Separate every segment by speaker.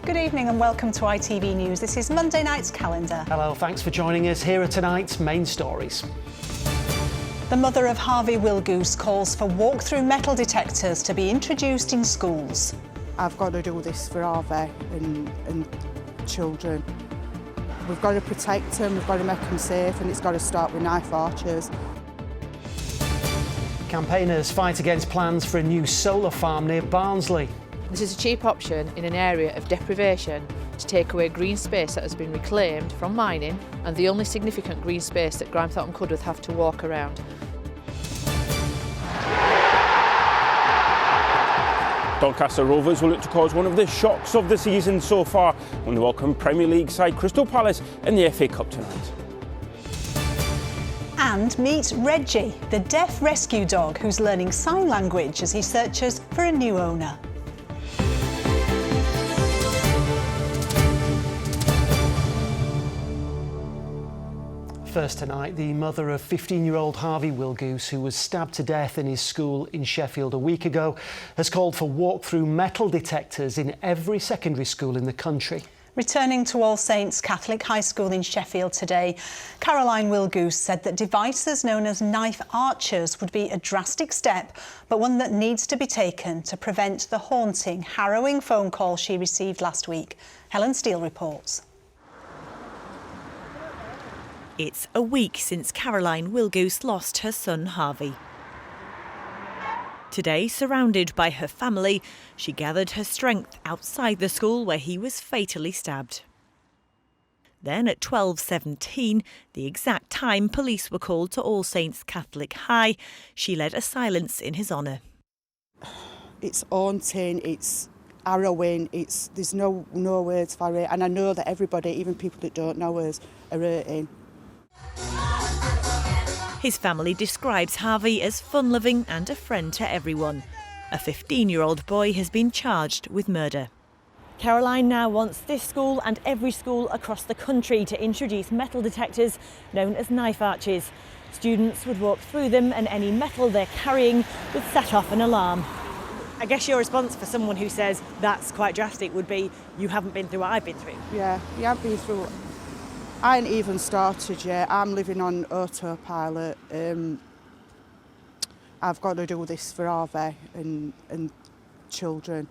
Speaker 1: Good evening and welcome to ITV News. This is Monday night's calendar.
Speaker 2: Hello, thanks for joining us. Here are tonight's main stories.
Speaker 1: The mother of Harvey Wilgoose calls for walk-through metal detectors to be introduced in schools.
Speaker 3: I've got to do this for Harvey and children. We've got to protect them, we've got to make them safe, and it's got to start with knife archers.
Speaker 2: Campaigners fight against plans for a new solar farm near Barnsley.
Speaker 4: This is a cheap option in an area of deprivation to take away green space that has been reclaimed from mining and the only significant green space that Grimethorpe and Cudworth have to walk around.
Speaker 5: Doncaster Rovers will look to cause one of the shocks of the season so far when they welcome Premier League side Crystal Palace in the FA Cup tonight.
Speaker 1: And meet Reggie, the deaf rescue dog who's learning sign language as he searches for a new owner.
Speaker 2: First tonight, the mother of 15-year-old Harvey Wilgoose, who was stabbed to death in his school in Sheffield a week ago, has called for walk-through metal detectors in every secondary school in the country.
Speaker 1: Returning to All Saints Catholic High School in Sheffield today, Caroline Wilgoose said that devices known as knife archers would be a drastic step, but one that needs to be taken to prevent the haunting, harrowing phone call she received last week. Helen Steele reports.
Speaker 6: It's a week since Caroline Wilgoose lost her son Harvey. Today, surrounded by her family, she gathered her strength outside the school where he was fatally stabbed. Then at 12:17, the exact time police were called to All Saints Catholic High, she led a silence in his honour.
Speaker 3: It's haunting, it's harrowing, there's no words for it, and I know that everybody, even people that don't know us, are hurting.
Speaker 6: His family describes Harvey as fun-loving and a friend to everyone. A 15-year-old boy has been charged with murder.
Speaker 7: Caroline now wants this school and every school across the country to introduce metal detectors known as knife arches. Students would walk through them and any metal they're carrying would set off an alarm.
Speaker 8: I guess your response for someone who says that's quite drastic would be, you haven't been through what I've been through.
Speaker 3: Yeah, you have been through. I ain't even started yet. I'm living on autopilot. I've got to do this for Harvey and children.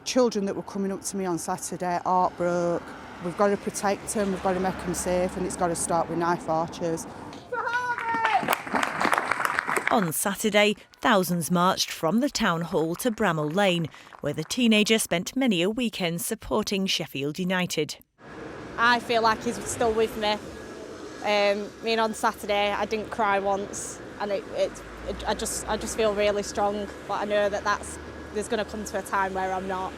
Speaker 3: Children that were coming up to me on Saturday, heartbroken. We've got to protect them, we've got to make them safe, and it's got to start with knife archers.
Speaker 6: On Saturday, thousands marched from the town hall to Bramall Lane, where the teenager spent many a weekend supporting Sheffield United.
Speaker 9: I feel like he's still with me. On Saturday, I didn't cry once, and I just feel really strong. But I know that there's going to come to a time where I'm not.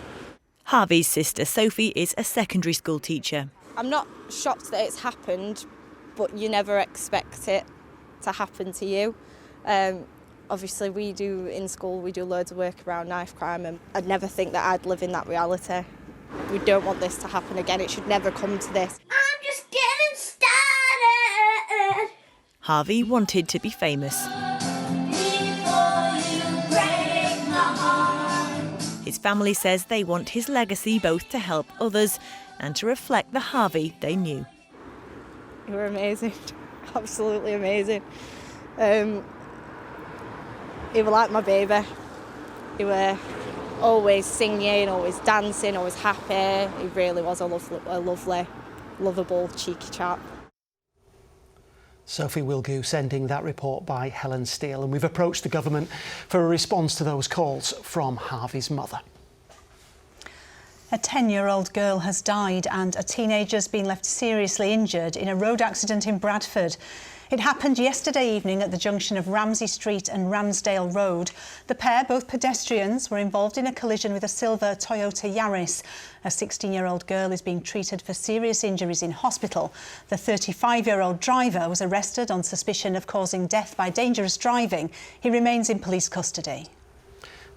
Speaker 6: Harvey's sister Sophie is a secondary school teacher.
Speaker 9: I'm not shocked that it's happened, but you never expect it to happen to you. Obviously, we do loads of work around knife crime, and I'd never think that I'd live in that reality. We don't want this to happen again. It should never come to this.
Speaker 10: I'm just getting started.
Speaker 6: Harvey wanted to be famous. His family says they want his legacy both to help others and to reflect the Harvey they knew.
Speaker 9: You were amazing, absolutely amazing. He was like my baby. He were always singing, always dancing, always happy. He really was a lovely, lovable, cheeky chap.
Speaker 2: Sophie Wilgoose ending that report by Helen Steele, and we've approached the government for a response to those calls from Harvey's mother.
Speaker 1: A 10-year-old girl has died and a teenager's been left seriously injured in a road accident in Bradford. It happened yesterday evening at the junction of Ramsey Street and Ramsdale Road. The pair, both pedestrians, were involved in a collision with a silver Toyota Yaris. A 16-year-old girl is being treated for serious injuries in hospital. The 35-year-old driver was arrested on suspicion of causing death by dangerous driving. He remains in police custody.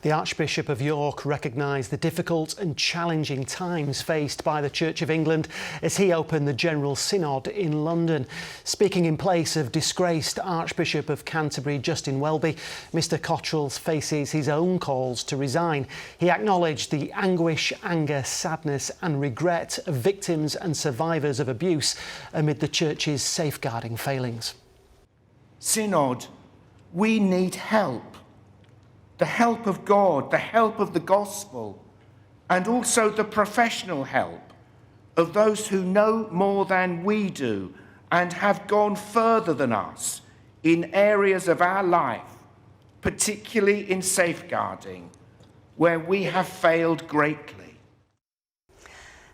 Speaker 2: The Archbishop of York recognised the difficult and challenging times faced by the Church of England as he opened the General Synod in London. Speaking in place of disgraced Archbishop of Canterbury Justin Welby, Mr Cottrell faces his own calls to resign. He acknowledged the anguish, anger, sadness and regret of victims and survivors of abuse amid the Church's safeguarding failings.
Speaker 11: Synod, we need help. The help of God, the help of the gospel, and also the professional help of those who know more than we do and have gone further than us in areas of our life, particularly in safeguarding, where we have failed greatly.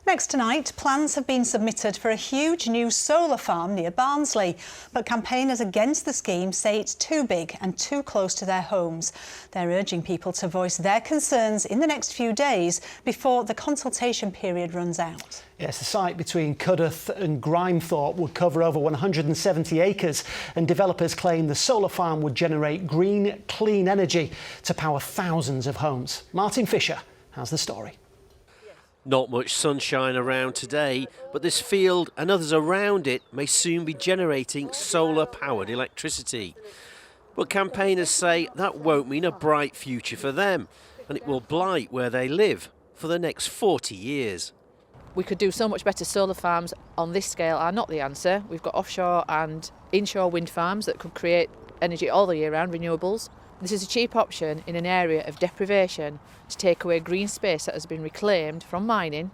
Speaker 1: Next tonight, plans have been submitted for a huge new solar farm near Barnsley, but campaigners against the scheme say it's too big and too close to their homes. They're urging people to voice their concerns in the next few days before the consultation period runs out.
Speaker 2: Yes, the site between Cudworth and Grimethorpe would cover over 170 acres, and developers claim the solar farm would generate green, clean energy to power thousands of homes. Martin Fisher has the story.
Speaker 12: Not much sunshine around today, but this field and others around it may soon be generating solar-powered electricity. But campaigners say that won't mean a bright future for them, and it will blight where they live for the next 40 years.
Speaker 4: We could do so much better. Solar farms on this scale are not the answer. We've got offshore and inshore wind farms that could create energy all the year round, renewables. This is a cheap option in an area of deprivation to take away green space that has been reclaimed from mining,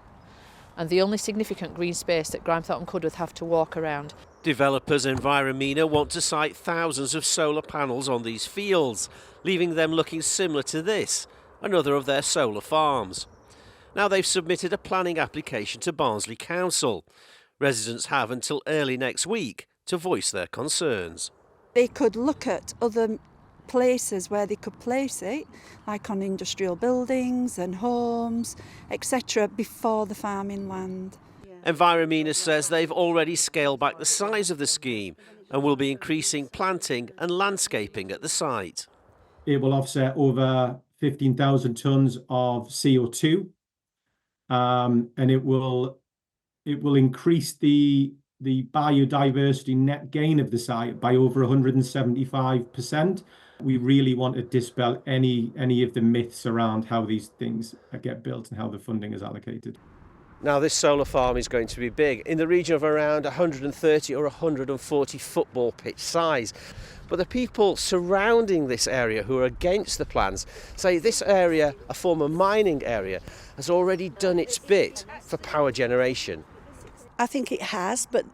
Speaker 4: and the only significant green space that Grimethorpe and Cudworth have to walk around.
Speaker 12: Developers Enviromina want to site thousands of solar panels on these fields, leaving them looking similar to this, another of their solar farms. Now they've submitted a planning application to Barnsley Council. Residents have until early next week to voice their concerns.
Speaker 13: They could look at other places where they could place it, like on industrial buildings and homes, etc., before the farming land.
Speaker 12: Enviromina says they've already scaled back the size of the scheme and will be increasing planting and landscaping at the site.
Speaker 14: It will offset over 15,000 tonnes of CO2, and it will increase the biodiversity net gain of the site by over 175%. We really want to dispel any of the myths around how these things get built and how the funding is allocated.
Speaker 12: Now this solar farm is going to be big, in the region of around 130 or 140 football pitch size. But the people surrounding this area who are against the plans say this area, a former mining area, has already done its bit for power generation.
Speaker 15: I think it has, but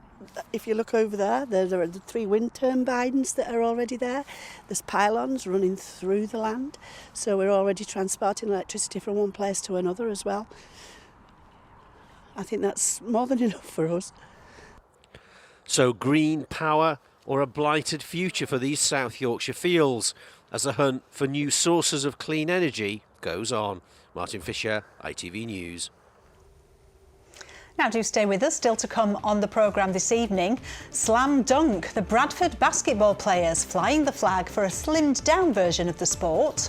Speaker 15: if you look over there are the 3 wind turbines that are already there. There's pylons running through the land, so we're already transporting electricity from one place to another as well. I think that's more than enough for us.
Speaker 12: So green power or a blighted future for these South Yorkshire fields as the hunt for new sources of clean energy goes on. Martin Fisher, ITV News.
Speaker 1: Now do stay with us, still to come on the programme this evening. Slam dunk, the Bradford basketball players flying the flag for a slimmed down version of the sport.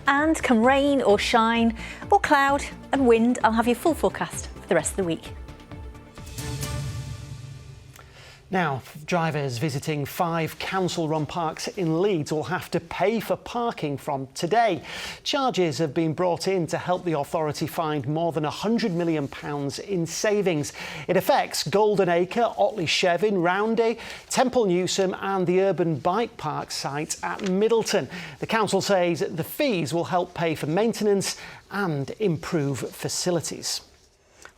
Speaker 7: And come rain or shine or cloud and wind, I'll have your full forecast for the rest of the week.
Speaker 2: Now, drivers visiting 5 council-run parks in Leeds will have to pay for parking from today. Charges have been brought in to help the authority find more than £100 million in savings. It affects Golden Acre, Otley Shevin, Roundy, Temple Newsome and the urban bike park site at Middleton. The council says the fees will help pay for maintenance and improve facilities.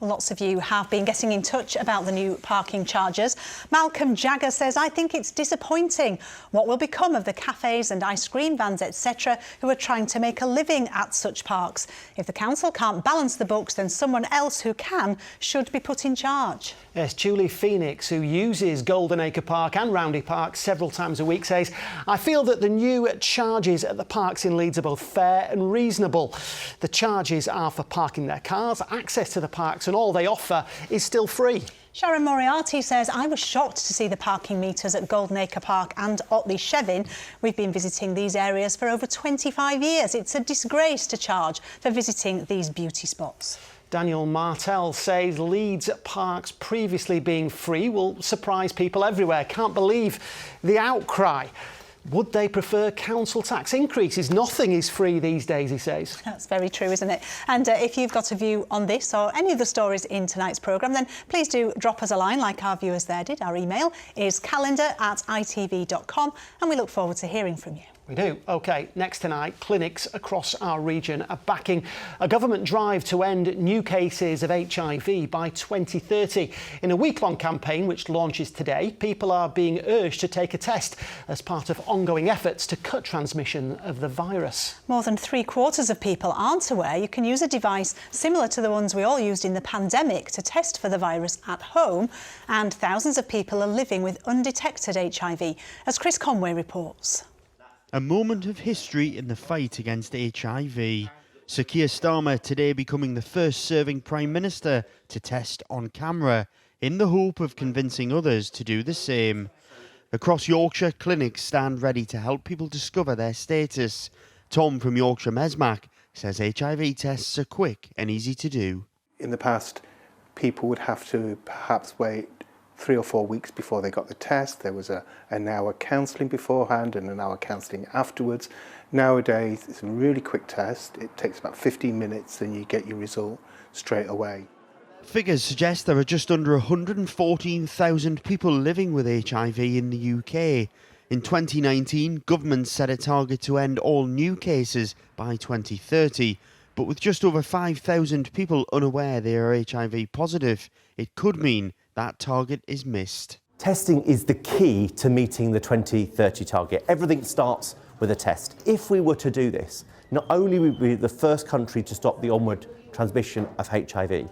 Speaker 1: Lots of you have been getting in touch about the new parking charges. Malcolm Jagger says, I think it's disappointing. What will become of the cafes and ice cream vans, etc., who are trying to make a living at such parks? If the council can't balance the books, then someone else who can should be put in charge.
Speaker 2: Yes, Julie Phoenix, who uses Golden Acre Park and Roundy Park several times a week, says, I feel that the new charges at the parks in Leeds are both fair and reasonable. The charges are for parking their cars, access to the parks, and all they offer is still free.
Speaker 1: Sharon Moriarty says, I was shocked to see the parking meters at Goldenacre Park and Otley Shevin. We've been visiting these areas for over 25 years. It's a disgrace to charge for visiting these beauty spots.
Speaker 2: Daniel Martell says Leeds parks previously being free will surprise people everywhere. Can't believe the outcry. Would they prefer council tax increases? Nothing is free these days, he says.
Speaker 1: That's very true, isn't it? And if you've got a view on this or any of the stories in tonight's programme, then please do drop us a line like our viewers there did. Our email is calendar@itv.com and we look forward to hearing from you.
Speaker 2: We do. OK, next tonight, clinics across our region are backing a government drive to end new cases of HIV by 2030. In a week-long campaign which launches today, people are being urged to take a test as part of ongoing efforts to cut transmission of the virus.
Speaker 1: More than 3/4 of people aren't aware you can use a device similar to the ones we all used in the pandemic to test for the virus at home, and thousands of people are living with undetected HIV, as Chris Conway reports.
Speaker 16: A moment of history in the fight against HIV. Sir Keir Starmer today becoming the first serving Prime Minister to test on camera, in the hope of convincing others to do the same. Across Yorkshire, clinics stand ready to help people discover their status. Tom from Yorkshire Mesmac says HIV tests are quick and easy to do.
Speaker 17: In the past, people would have to perhaps wait 3 or 4 weeks before they got the test. There was an hour counselling beforehand and an hour counselling afterwards. Nowadays, it's a really quick test. It takes about 15 minutes and you get your result straight away.
Speaker 16: Figures suggest there are just under 114,000 people living with HIV in the UK. In 2019, government set a target to end all new cases by 2030. But with just over 5,000 people unaware they are HIV positive, it could mean that target is missed.
Speaker 18: Testing is the key to meeting the 2030 target. Everything starts with a test. If we were to do this, not only would we be the first country to stop the onward transmission of HIV,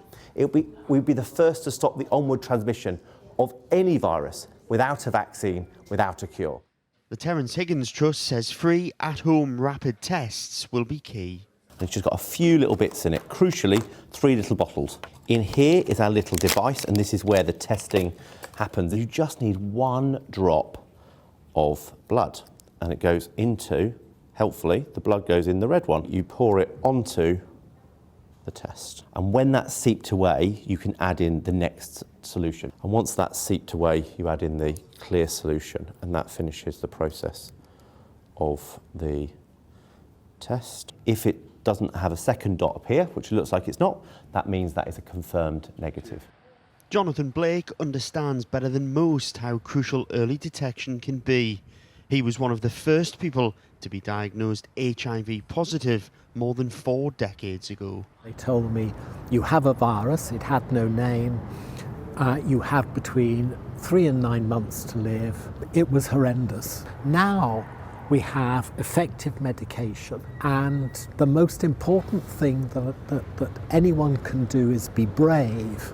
Speaker 18: we'd be the first to stop the onward transmission of any virus without a vaccine, without a cure.
Speaker 16: The Terence Higgins Trust says free at-home rapid tests will be key.
Speaker 18: It's just got a few little bits in it, crucially 3 little bottles. In here is our little device, and this is where the testing happens. You just need 1 drop of blood, and it goes into, helpfully, the blood goes in the red one. You pour it onto the test, and when that's seeped away, you can add in the next solution. And once that's seeped away, you add in the clear solution, and that finishes the process of the test. If it doesn't have a second dot up here, which it looks like it's not, that means that is a confirmed negative.
Speaker 16: Jonathan Blake understands better than most how crucial early detection can be. He was one of the first people to be diagnosed HIV positive more than 4 decades ago.
Speaker 19: They told me, you have a virus, it had no name, you have between 3 and 9 months to live. It was horrendous. Now we have effective medication, and the most important thing that anyone can do is be brave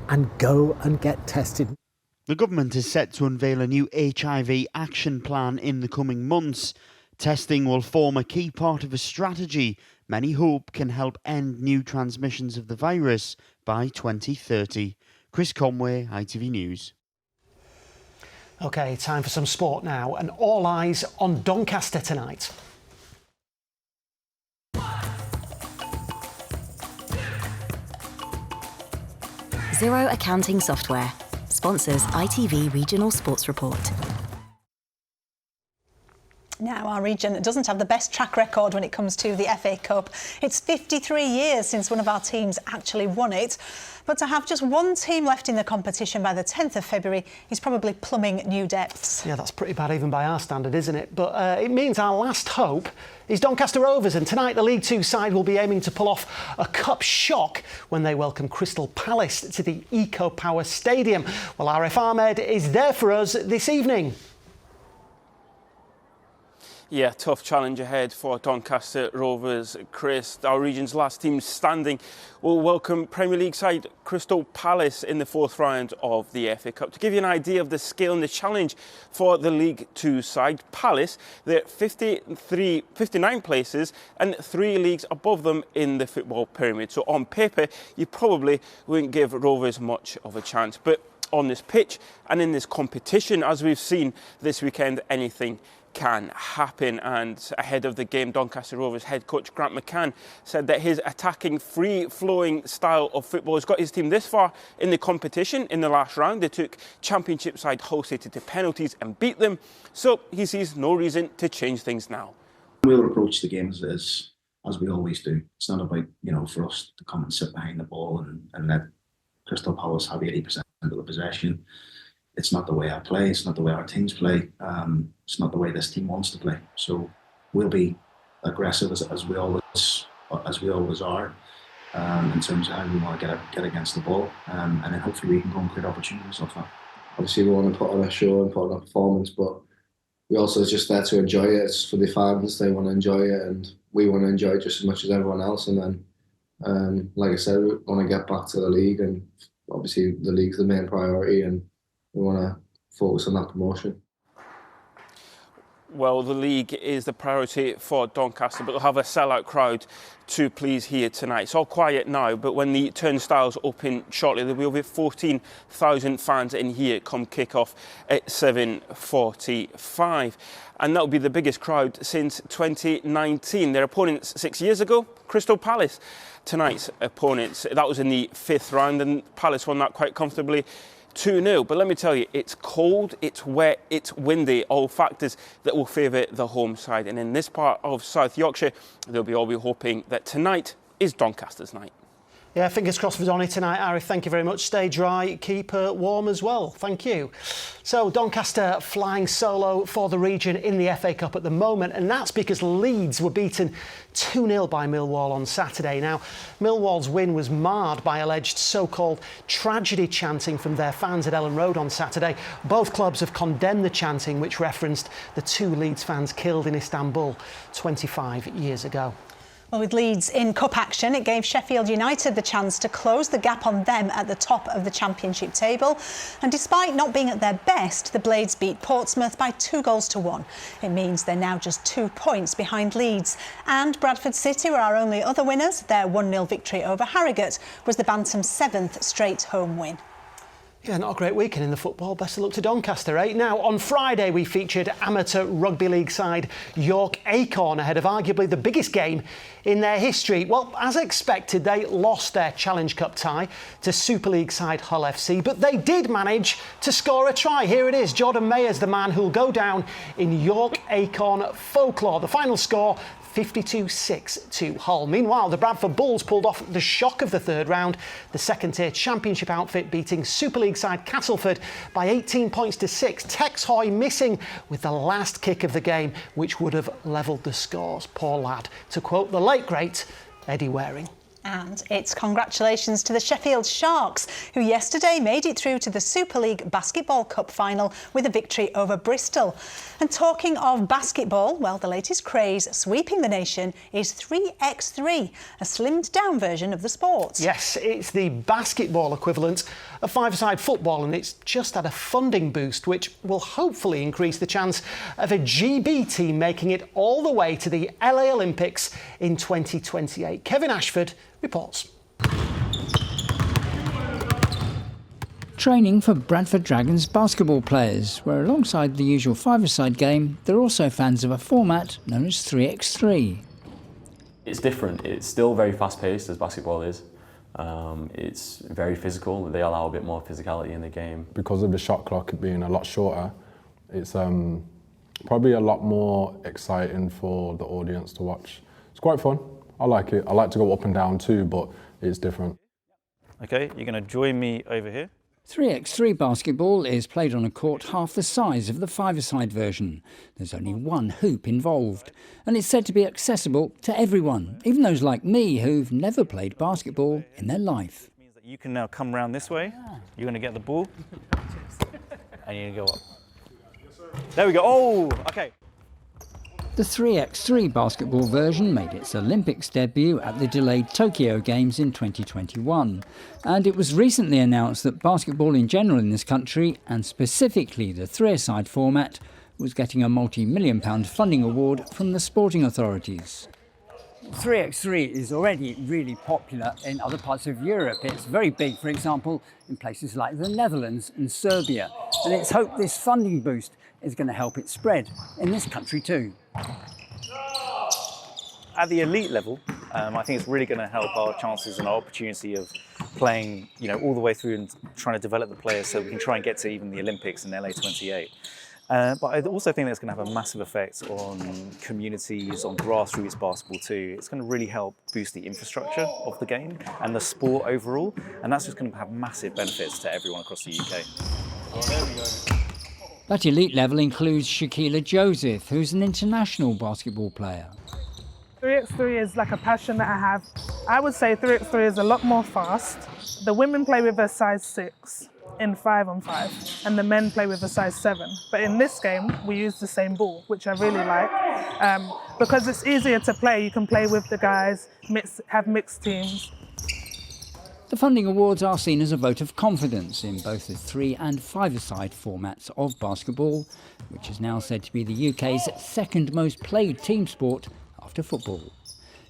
Speaker 19: and go and get tested.
Speaker 16: The government is set to unveil a new HIV action plan in the coming months. Testing will form a key part of a strategy many hope can help end new transmissions of the virus by 2030. Chris Conway, ITV News.
Speaker 2: OK, time for some sport now, and all eyes on Doncaster tonight.
Speaker 20: Xero Accounting Software sponsors ITV Regional Sports Report.
Speaker 1: Now, our region doesn't have the best track record when it comes to the FA Cup. It's 53 years since one of our teams actually won it. But to have just one team left in the competition by the 10th of February is probably plumbing new depths.
Speaker 2: Yeah, that's pretty bad even by our standard, isn't it? But it means our last hope is Doncaster Rovers, and tonight the League Two side will be aiming to pull off a cup shock when they welcome Crystal Palace to the Eco Power Stadium. Well, Arif Ahmed is there for us this evening.
Speaker 5: Yeah, tough challenge ahead for Doncaster Rovers. Chris, our region's last team standing, will welcome Premier League side Crystal Palace in the 4th round of the FA Cup. To give you an idea of the scale and the challenge for the League 2 side, Palace, they're 59 places and 3 leagues above them in the football pyramid. So on paper, you probably wouldn't give Rovers much of a chance. But on this pitch and in this competition, as we've seen this weekend, anything can happen. And ahead of the game, Doncaster Rovers head coach Grant McCann said that his attacking, free-flowing style of football has got his team this far in the competition. In the last round, they took Championship side Hull City to penalties and beat them, so he sees no reason to change things now.
Speaker 21: We'll approach the game as we always do. It's not about, for us to come and sit behind the ball and let Crystal Palace have 80% of the possession. It's not the way I play. It's not the way our teams play. It's not the way this team wants to play. So we'll be aggressive as we always are in terms of how we want to get against the ball, and then hopefully we can go and create opportunities off that.
Speaker 22: Obviously, we want to put on a show and put on a performance, but we also just there to enjoy it. It's for the fans; they want to enjoy it, and we want to enjoy it just as much as everyone else. And then, like I said, we want to get back to the league, and obviously the league's the main priority, and we want to focus on that promotion.
Speaker 5: Well, the league is the priority for Doncaster, but they'll have a sellout crowd to please here tonight. It's all quiet now, but when the turnstiles open shortly, there will be 14,000 fans in here come kick-off at 7:45. And that will be the biggest crowd since 2019. Their opponents 6 years ago, Crystal Palace. Tonight's opponents, that was in the 5th round, and Palace won that quite comfortably, 2-0. But let me tell you, it's cold, it's wet, it's windy, all factors that will favour the home side. And in this part of South Yorkshire, they'll all be hoping that tonight is Doncaster's night.
Speaker 2: Yeah, fingers crossed for Donny tonight, Arif. Thank you very much. Stay dry, keep warm as well. Thank you. So Doncaster flying solo for the region in the FA Cup at the moment, and that's because Leeds were beaten 2-0 by Millwall on Saturday. Now, Millwall's win was marred by alleged so-called tragedy chanting from their fans at Elland Road on Saturday. Both clubs have condemned the chanting, which referenced the 2 Leeds fans killed in Istanbul 25 years ago.
Speaker 1: Well, with Leeds in cup action, it gave Sheffield United the chance to close the gap on them at the top of the Championship table. And despite not being at their best, the Blades beat Portsmouth by 2-1. It means they're now just 2 points behind Leeds. And Bradford City were our only other winners. Their 1-0 victory over Harrogate was the Bantams' 7th straight home win.
Speaker 2: Yeah, not a great weekend in the football. Best of luck to Doncaster, eh? Now, on Friday, we featured amateur rugby league side York Acorn ahead of arguably the biggest game in their history. Well, as expected, they lost their Challenge Cup tie to Super League side Hull FC, but they did manage to score a try. Here it is. Jordan Mayer's the man who'll go down in York Acorn folklore. The final score, 52-6 to Hull. Meanwhile, the Bradford Bulls pulled off the shock of the 3rd round, the second-tier Championship outfit beating Super League side Castleford by 18 points to 6. Tex Hoy missing with the last kick of the game, which would have levelled the scores. Poor lad, to quote the late great Eddie Waring.
Speaker 1: And it's congratulations to the Sheffield Sharks, who yesterday made it through to the Super League Basketball Cup final with a victory over Bristol. And talking of basketball, well, the latest craze sweeping the nation is 3x3, a slimmed-down version of the sport.
Speaker 2: Yes, it's the basketball equivalent of five-a-side football, and it's just had a funding boost, which will hopefully increase the chance of a GB team making it all the way to the LA Olympics in 2028. Kevin Ashford reports.
Speaker 23: Training for Bradford Dragons basketball players, where alongside the usual five-a-side game, they're also fans of a format known as 3x3.
Speaker 24: It's different. It's still very fast-paced, as basketball is. It's very physical. They allow a bit more physicality in the game.
Speaker 25: Because of the shot clock being a lot shorter, it's probably a lot more exciting for the audience to watch. It's quite fun. I like it. I like to go up and down too, but it's different.
Speaker 26: Okay, you're going to join me over here.
Speaker 23: 3x3 basketball is played on a court half the size of the five-a-side version. There's only one hoop involved, and it's said to be accessible to everyone, even those like me who've never played basketball in their life.
Speaker 26: It means that you can now come around this way. You're going to get the ball, and you're going to go up. There we go. Oh, okay.
Speaker 23: The 3x3 basketball version made its Olympics debut at the delayed Tokyo Games in 2021. And it was recently announced that basketball in general in this country, and specifically the three-a-side format, was getting a multi-million-pound funding award from the sporting authorities.
Speaker 3: 3x3 is already really popular in other parts of Europe. It's very big, for example, in places like the Netherlands and Serbia. And it's hoped this funding boost is going to help it spread in this country too.
Speaker 26: At the elite level, I think it's really going to help our chances and our opportunity of playing, all the way through and trying to develop the players so we can try and get to even the Olympics in LA 28. But I also think that's going to have a massive effect on communities, on grassroots basketball too. It's going to really help boost the infrastructure of the game and the sport overall, and that's just going to have massive benefits to everyone across the UK.
Speaker 3: Oh, there we go.
Speaker 23: That elite level includes Shaquila Joseph, who's an international basketball player.
Speaker 6: 3x3 is like a passion that I have. I would say 3x3 is a lot more fast. The women play with a size 6 in 5-on-5, and the men play with a size 7. But in this game, we use the same ball, which I really like. Because it's easier to play, you can play with the guys, have mixed teams.
Speaker 23: The funding awards are seen as a vote of confidence in both the 3- and 5-a-side formats of basketball, which is now said to be the UK's second most played team sport after football.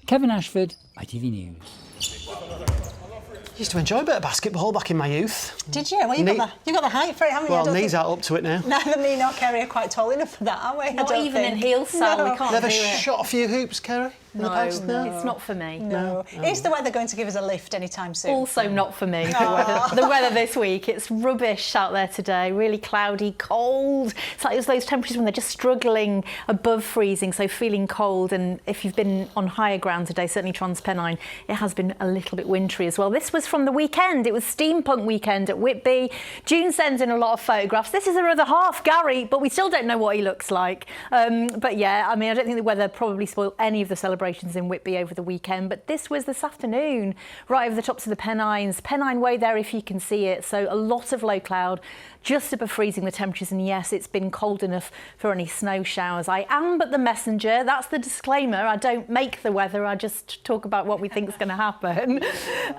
Speaker 23: Kevin Ashford, ITV News.
Speaker 2: I used to enjoy a bit of basketball back in my youth.
Speaker 1: Did you? Well, you've got the height for it, haven't you?
Speaker 2: Well, knees aren't up to it now.
Speaker 1: Neither me nor Kerry are quite tall enough for that, are we?
Speaker 8: Not even in heels, Sal, we can't
Speaker 2: Never
Speaker 8: do it.
Speaker 2: shot a few hoops, Kerry?
Speaker 8: No, it's not for me.
Speaker 1: No. Is the weather going to give us a lift anytime soon?
Speaker 8: Also not for me, the weather this week. It's rubbish out there today, really cloudy, cold. It's like those temperatures when they're just struggling above freezing, so feeling cold. And if you've been on higher ground today, certainly Transpennine, it has been a little bit wintry as well. This was from the weekend. It was Steampunk Weekend at Whitby. June sends in a lot of photographs. This is her other half, Gary, but we still don't know what he looks like. But yeah, I mean, I don't think the weather probably spoiled any of the celebrations in Whitby over the weekend, but this was this afternoon, right over the tops of the Pennines. Pennine Way there, if you can see it. So a lot of low cloud, just above freezing the temperatures, and yes, it's been cold enough for any snow showers. I am but the messenger. That's the disclaimer. I don't make the weather. I just talk about what we think is going to happen.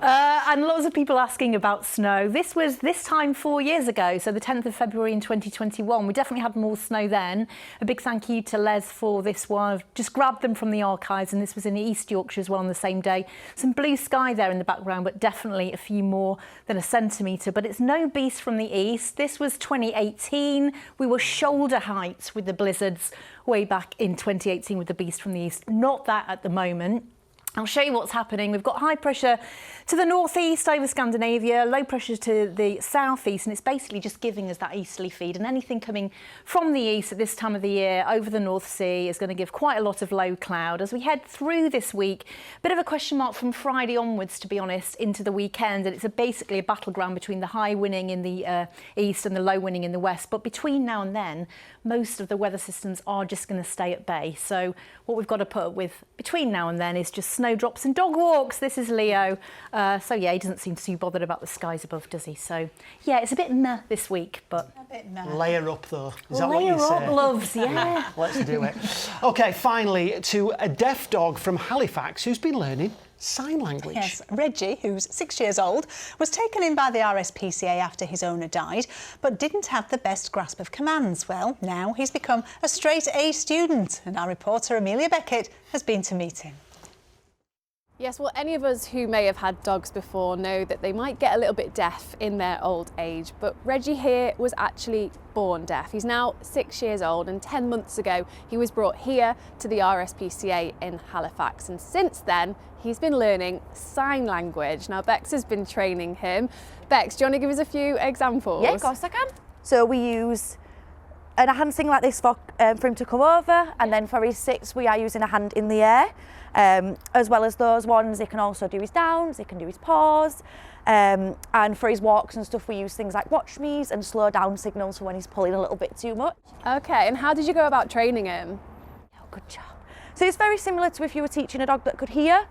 Speaker 8: And lots of people asking about snow. This was this time 4 years ago, so the 10th of February in 2021. We definitely had more snow then. A big thank you to Les for this one. I've just grabbed them from the archives, and this was in East Yorkshire as well on the same day. Some blue sky there in the background, but definitely a few more than a centimetre. But it's no beast from the east. This was 2018. We were shoulder height with the blizzards way back in 2018 with the beast from the east. Not that at the moment. I'll show you what's happening. We've got high pressure to the northeast over Scandinavia, low pressure to the southeast, and it's basically just giving us that easterly feed. And anything coming from the east at this time of the year over the North Sea is going to give quite a lot of low cloud. As we head through this week, a bit of a question mark from Friday onwards, to be honest, into the weekend. And it's basically a battleground between the high winning in the east and the low winning in the west. But between now and then, most of the weather systems are just going to stay at bay. So what we've got to put up with between now and then is just snowdrops and dog walks. This is Leo. So yeah, he doesn't seem too bothered about the skies above, does he? So yeah, it's a bit meh this week, but
Speaker 1: a bit meh.
Speaker 2: Layer up though. Is that what you
Speaker 8: Layer
Speaker 2: say?
Speaker 8: up, loves, yeah.
Speaker 2: Let's do it. Okay, finally to a deaf dog from Halifax who's been learning sign language.
Speaker 1: Yes, Reggie, who's 6 years old, was taken in by the RSPCA after his owner died, but didn't have the best grasp of commands. Well, now he's become a straight A student, and our reporter Amelia Beckett has been to meet him.
Speaker 9: Yes, well, any of us who may have had dogs before know that they might get a little bit deaf in their old age, but Reggie here was actually born deaf. He's now 6 years old, and 10 months ago he was brought here to the RSPCA in Halifax, and since then he's been learning sign language. Now Bex has been training him. Bex, do you want to give us a few examples?
Speaker 10: Yeah, of course I can. So we use a hand thing like this for him to come over, and then for his sits we are using a hand in the air. As well as those ones, he can also do his downs, he can do his paws, and for his walks and stuff we use things like watch me's and slow down signals for when he's pulling a little bit too much.
Speaker 9: Okay, and how did you go about training him?
Speaker 10: Oh, good job. So it's very similar to if you were teaching a dog that could hear.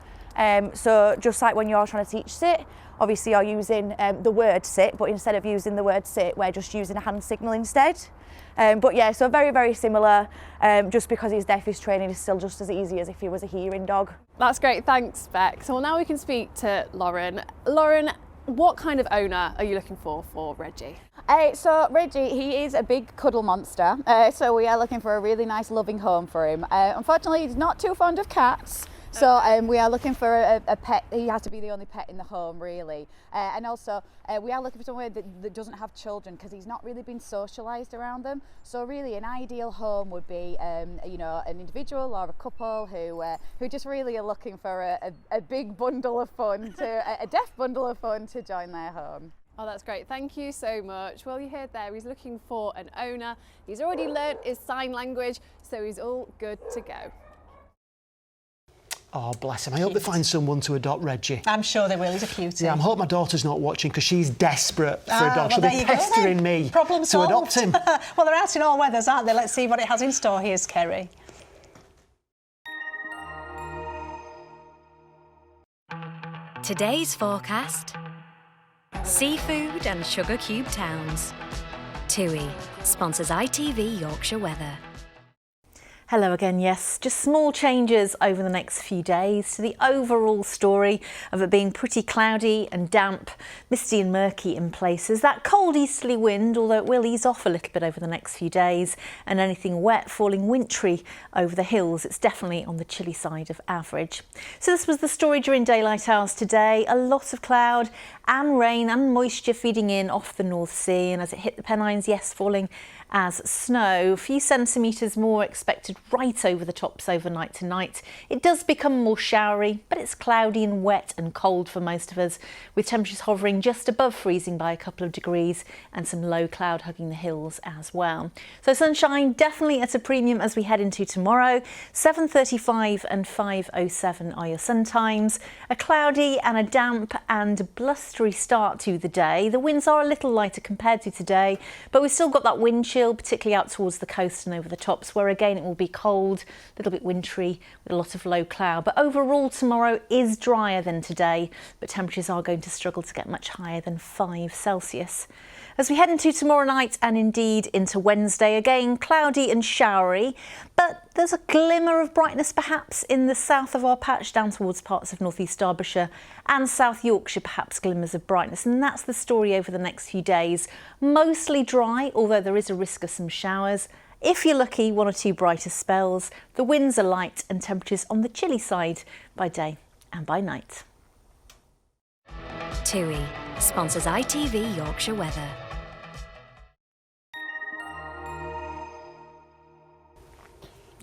Speaker 10: So just like when you're trying to teach sit, obviously you're using the word sit, but instead of using the word sit, we're just using a hand signal instead. But yeah, so very, very similar. Just because he's deaf, his training is still just as easy as if he was a hearing dog.
Speaker 9: That's great, thanks Beck. So now we can speak to Lauren. Lauren, what kind of owner are you looking for Reggie?
Speaker 4: So Reggie, he is a big cuddle monster. So we are looking for a really nice loving home for him. Unfortunately, he's not too fond of cats. So we are looking for a pet. He has to be the only pet in the home, really. And also, we are looking for somewhere that doesn't have children, because he's not really been socialised around them. So really, an ideal home would be, you know, an individual or a couple who just really are looking for a big bundle of fun, a deaf bundle of fun to join their home.
Speaker 9: Oh, that's great. Thank you so much. Well, you heard there, he's looking for an owner. He's already learnt his sign language, so he's all good to go.
Speaker 2: Oh, bless him. I hope they find someone to adopt Reggie.
Speaker 1: I'm sure they will. He's a cutie.
Speaker 2: Yeah, I hope my daughter's not watching, because she's desperate for a dog. She'll be pestering me
Speaker 1: Problem solved.
Speaker 2: to adopt him.
Speaker 1: Well, they're out in all weathers, aren't they? Let's see what it has in store. Here's Kerry.
Speaker 20: Today's forecast: seafood and sugar cube towns. TUI sponsors ITV Yorkshire Weather.
Speaker 8: Hello again, yes. Just small changes over the next few days to the overall story of it being pretty cloudy and damp, misty and murky in places. That cold easterly wind, although it will ease off a little bit over the next few days, and anything wet falling wintry over the hills. It's definitely on the chilly side of average. So this was the story during daylight hours today. A lot of cloud and rain and moisture feeding in off the North Sea, and as it hit the Pennines, yes, falling as snow. A few centimetres more expected right over the tops overnight tonight. It does become more showery, but it's cloudy and wet and cold for most of us, with temperatures hovering just above freezing by a couple of degrees and some low cloud hugging the hills as well. So sunshine definitely at a premium as we head into tomorrow. 7:35 and 5:07 are your sun times. A cloudy and a damp and blustery start to the day. The winds are a little lighter compared to today, but we've still got that wind chill, particularly out towards the coast and over the tops, where again it will be cold, a little bit wintry with a lot of low cloud. But overall tomorrow is drier than today, but temperatures are going to struggle to get much higher than 5 Celsius. As we head into tomorrow night and indeed into Wednesday, again cloudy and showery, but there's a glimmer of brightness perhaps in the south of our patch, down towards parts of North East Derbyshire and South Yorkshire, perhaps glimmers of brightness, and that's the story over the next few days. Mostly dry, although there is a risk of some showers. If you're lucky, 1 or 2 brighter spells. The winds are light and temperatures on the chilly side by day and by night.
Speaker 20: TUI sponsors ITV Yorkshire Weather.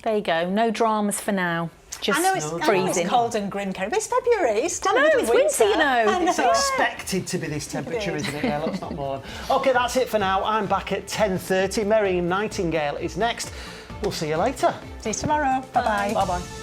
Speaker 8: There you go, no dramas for now. Just
Speaker 1: I know it's cold and grim, Kerry, but it's February. It's still
Speaker 8: it's winter, you know.
Speaker 2: It's expected to be this temperature, isn't it? Yeah, let's not mourn. OK, that's it for now. I'm back at 10:30. Mary Nightingale is next. We'll see you later.
Speaker 1: See you tomorrow. Bye-bye.
Speaker 2: Bye-bye.